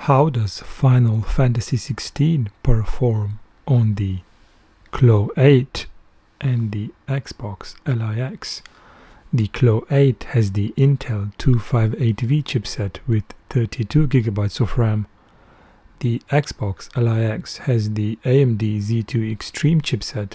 How does Final Fantasy XVI perform on the Claw 8 and the Xbox LIX? The Claw 8 has the Intel 258V chipset with 32GB of RAM. The Xbox LIX has the AMD Z2 Extreme chipset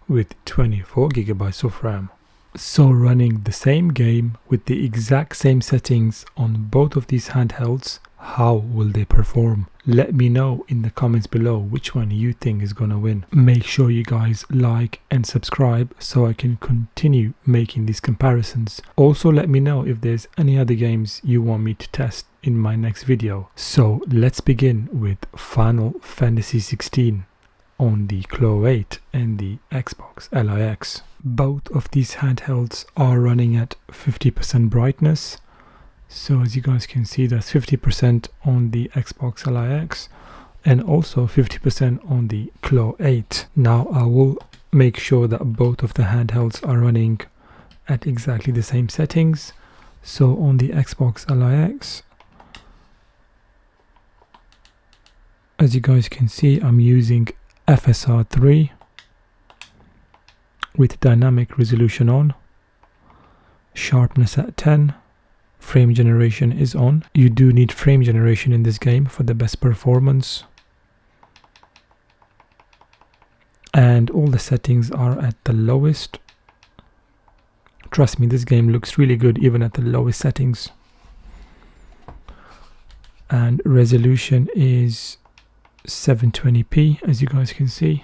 with 24GB of RAM. So running the same game with the exact same settings on both of these handhelds, how will they perform? Let me know in the comments below which one you think is gonna win. Make sure you guys like and subscribe so I can continue making these comparisons. Also let me know if there's any other games you want me to test in my next video. So let's begin with Final Fantasy XVI on the Claw 8 and the Xbox LIX. Both of these handhelds are running at 50% brightness. So as you guys can see, that's 50% on the Xbox LIX and also 50% on the Claw 8. Now I will make sure that both of the handhelds are running at exactly the same settings. So on the Xbox LIX, as you guys can see, I'm using FSR 3 with dynamic resolution on, sharpness at 10, frame generation is on. You do need frame generation in this game for the best performance. And all the settings are at the lowest. Trust me, this game looks really good even at the lowest settings. And resolution is 720p, as you guys can see.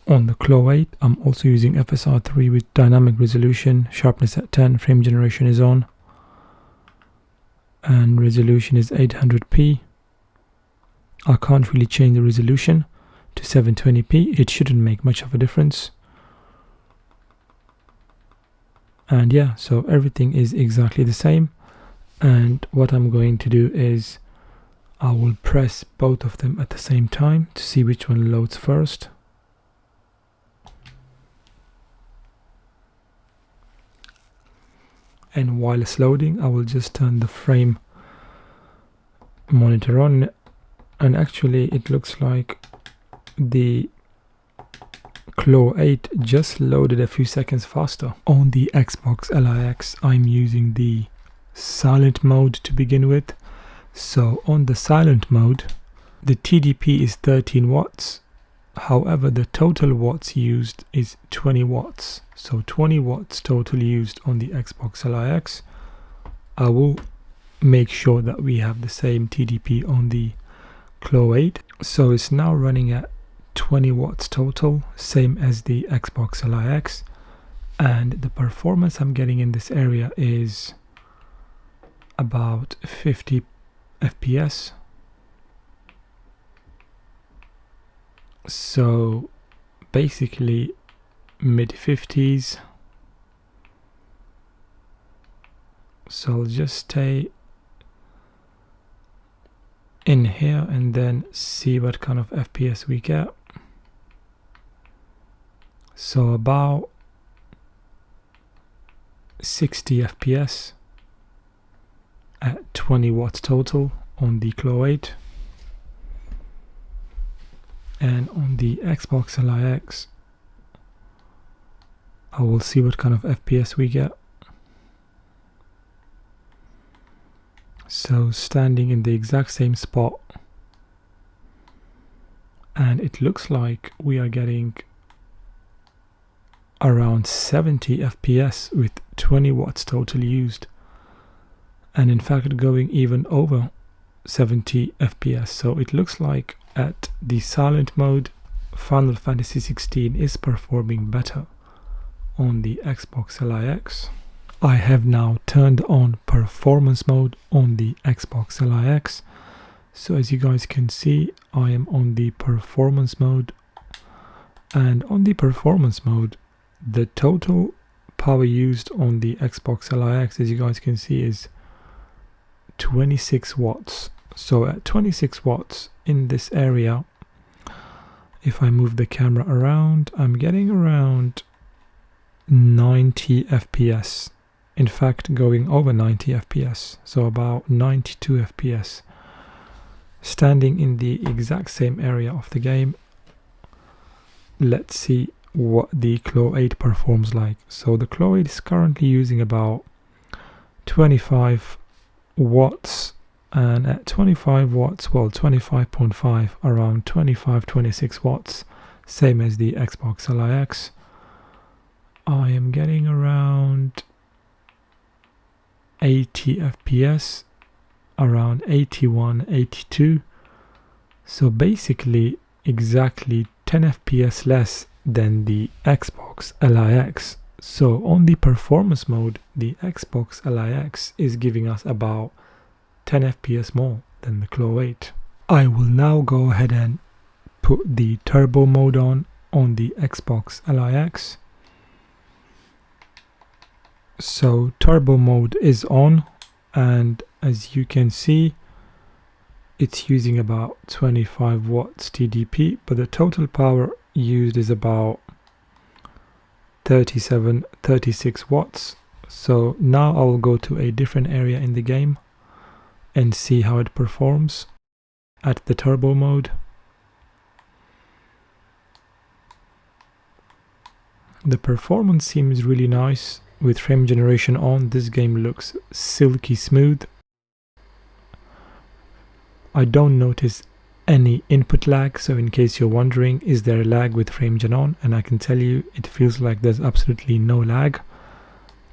On the Claw 8, I'm also using FSR 3 with dynamic resolution, sharpness at 10, frame generation is on, and resolution is 800p. I can't really change the resolution to 720p, it shouldn't make much of a difference. And yeah, so everything is exactly the same. And what I'm going to do is I will press both of them at the same time to see which one loads first. And while it's loading, I will just turn the frame monitor on, and actually it looks like the Claw 8 just loaded a few seconds faster. On the Xbox LIX, I'm using the silent mode to begin with. So on the silent mode, the TDP is 13 watts. However, the total watts used is 20 watts. So 20 watts total used on the Xbox LIX. I will make sure that we have the same TDP on the Claw 8. So it's now running at 20 watts total, same as the Xbox LIX. And the performance I'm getting in this area is about 50 FPS. So basically mid 50s. So I'll just stay in here and then see what kind of FPS we get. So about 60 FPS at 20 watts total on the Claw 8. And on the Xbox LIX, I will see what kind of FPS we get. So standing in the exact same spot, and it looks like we are getting around 70 FPS with 20 watts total used, and in fact going even over 70 FPS. So it looks like at the silent mode, Final Fantasy XVI is performing better on the Xbox LIX. I have now turned on performance mode on the Xbox LIX. So as you guys can see, I am on the performance mode, and on the performance mode, the total power used on the Xbox LIX, as you guys can see, is 26 watts. So at 26 watts in this area, if I move the camera around, I'm getting around 90 FPS in fact going over 90 FPS, so about 92 FPS. Standing in the exact same area of the game, let's see what the Claw 8 performs like. So the Claw 8 is currently using about 25 watts, and at 25 watts, well, 25.5, around 25-26 watts, same as the Xbox LIX, I am getting around 80 FPS, around 81, 82. So basically exactly 10 FPS less than the Xbox LIX. So on the performance mode, the Xbox LIX is giving us about 10 FPS more than the Claw 8. I will now go ahead and put the turbo mode on the Xbox LIX. So turbo mode is on, and as you can see, it's using about 25 watts TDP, but the total power used is about 36 watts. So now I will go to a different area in the game and see how it performs at the turbo mode. The performance seems really nice. With frame generation on, this game looks silky smooth. I don't notice any input lag, so in case you're wondering, is there a lag with frame gen on, and I can tell you it feels like there's absolutely no lag.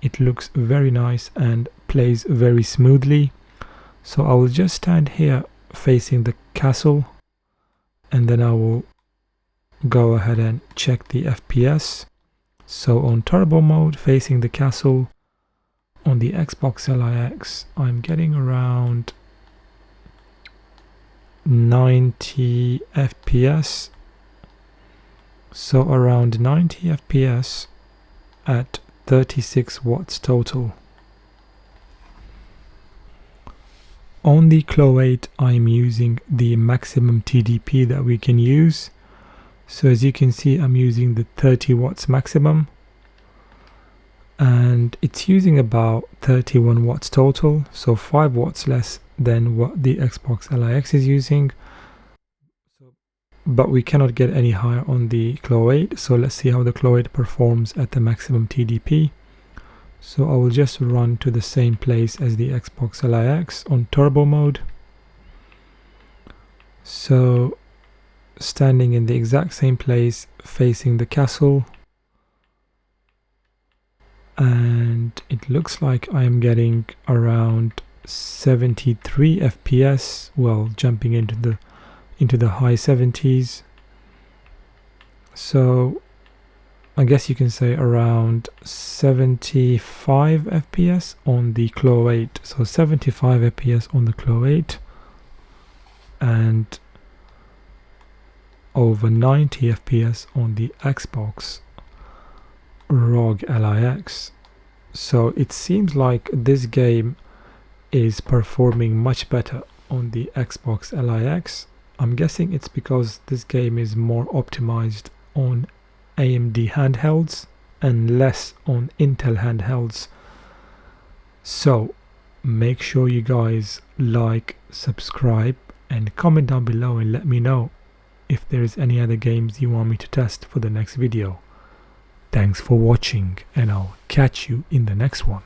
It looks very nice and plays very smoothly. So I will just stand here facing the castle, and then I will go ahead and check the FPS. So on turbo mode, facing the castle, on the Xbox LIX, I'm getting around 90 FPS. So around 90 FPS at 36 watts total. On the Claw 8, I'm using the maximum TDP that we can use. So as you can see, I'm using the 30 watts maximum, and it's using about 31 watts total, so 5 watts less than what the Xbox LIX is using. But we cannot get any higher on the Claw 8, so let's see how the Claw 8 performs at the maximum TDP. So I will just run to the same place as the Xbox LIX on turbo mode. So standing in the exact same place, facing the castle, and it looks like I am getting around 73 FPS, well, jumping into the high 70s. So I guess you can say around 75 FPS on the Claw 8. So 75 FPS on the Claw 8 and over 90 FPS on the Xbox ROG LIX. So it seems like this game is performing much better on the Xbox LIX. I'm guessing it's because this game is more optimized on AMD handhelds and less on Intel handhelds. So make sure you guys like, subscribe, and comment down below and let me know if there is any other games you want me to test for the next video. Thanks for watching, and I'll catch you in the next one.